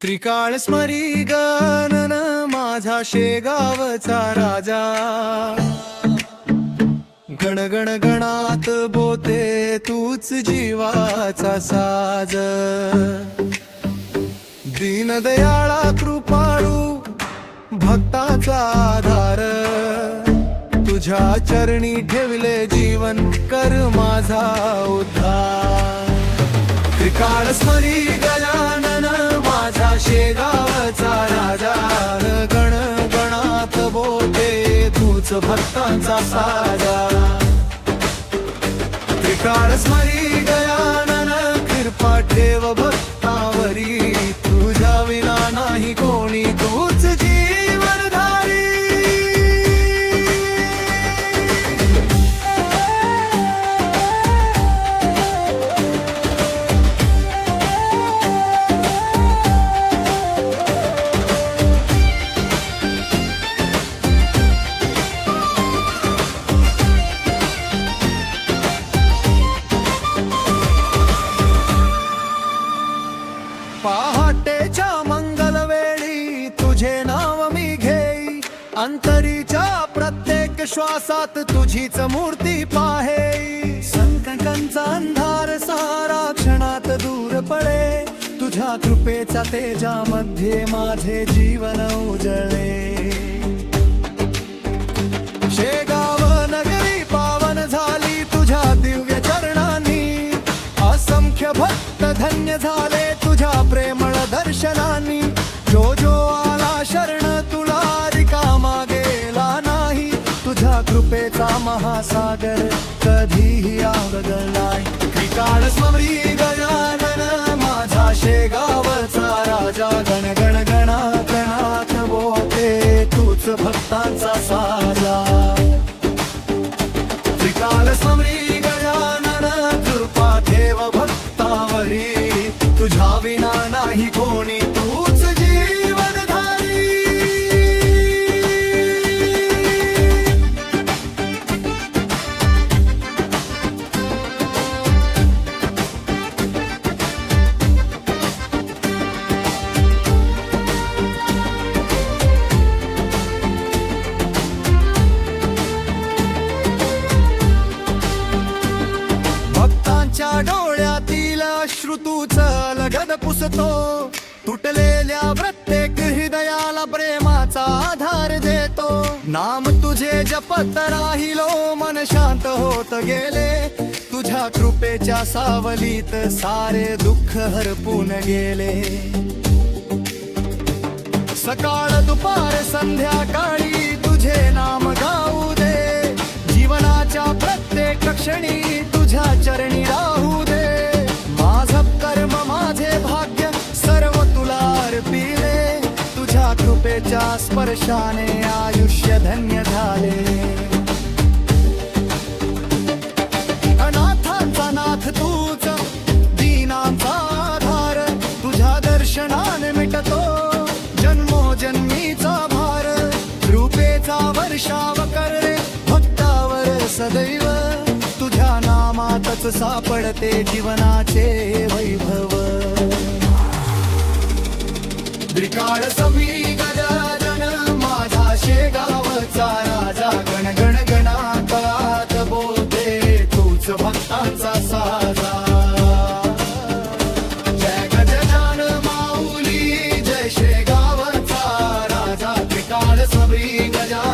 त्रिकाळ स्मरी गणन माझा शेगावचा राजा, गण गण गणात बोते तूच जीवाचा साज। दीनदयाळा कृपाळू भक्ताचा आधार, तुझ्या चरणी ठेवले जीवन कर माझा उद्धार। त्रिकाळ स्मरी गजानन माझा शेगावचा राजा, गण गणात बोते तूच भक्तांचा साजा। त्रिकाळ स्मरी गजानन कृपा ठेव भक्तावरी, तुझ्या विना नाही कोणी तूच जीवनधारी। पहाटेच्या मंगलवेळी तुझे नाव मी घेई, अंतरीच्या प्रत्येक श्वासात तुझीच मूर्ती पाहे। संकटांचा अंधार सारा क्षणात दूर पडे, तुझ्या कृपेच्या तेजामध्ये माझे जीवन उजळे। शेगाव नगरी पावन झाली तुझ्या दिव्य चरणांनी, असंख्य भक्त धन्य झाले तुझ्या प्रेमळ दर्शनांनी। जो जो आला शरण तुला रिकामा गेला नाही, तुझ्या कृपेचा महासागर कधीही आवगलाय। त्रिकाळ स्मरी गजानन माझा शेगावचा राजा, गण गण गणात गणात बोते तूच भक्तांचा साजा। त्रिकाळ स्मरी गजानन कृपा ठेव भक्तावरी, तुझ्या विना नाही कोणी तूच जीवनधारी। भक्तांच्या डोळ्यातील अश्रू तूच लगद पुसतो, तुटलेल्या प्रत्येक हृदयाला प्रेमाचा आधार देतो। नाम तुझे जपत राहिलो मन शांत होत गेले, तुझ्या कृपेच्या सावलीत सारे दुःख हरपून गेले। सकाळ दुपार संध्याकाळी तुझे नाम गाऊ दे, जीवनाच्या प्रत्येक क्षणी तुझ्या चरणी राहू दे। माझं कर्म माझे भाग्य सर्व तुला अर्पिले, तुझ्या कृपेच्या स्पर्शाने आयुष्य धन्य झाले। अनाथांचा नाथ तूच दीनांचा आधार, तुझ्या दर्शनाने मिटतो जन्मोजन्मीचा भार। कृपेचा वर्षाव कर रे भक्तावर सदैव, तुझ्या नामातच सापडते जीवनाचे वैभव। त्रिकाळ स्मरी गजानन माझा शेगावचा राजा, गण गण गणात बोते तूच भक्तांचा साजा। जय गजानन माऊली जय शेगावचा राजा, त्रिकाळ स्मरी गजानन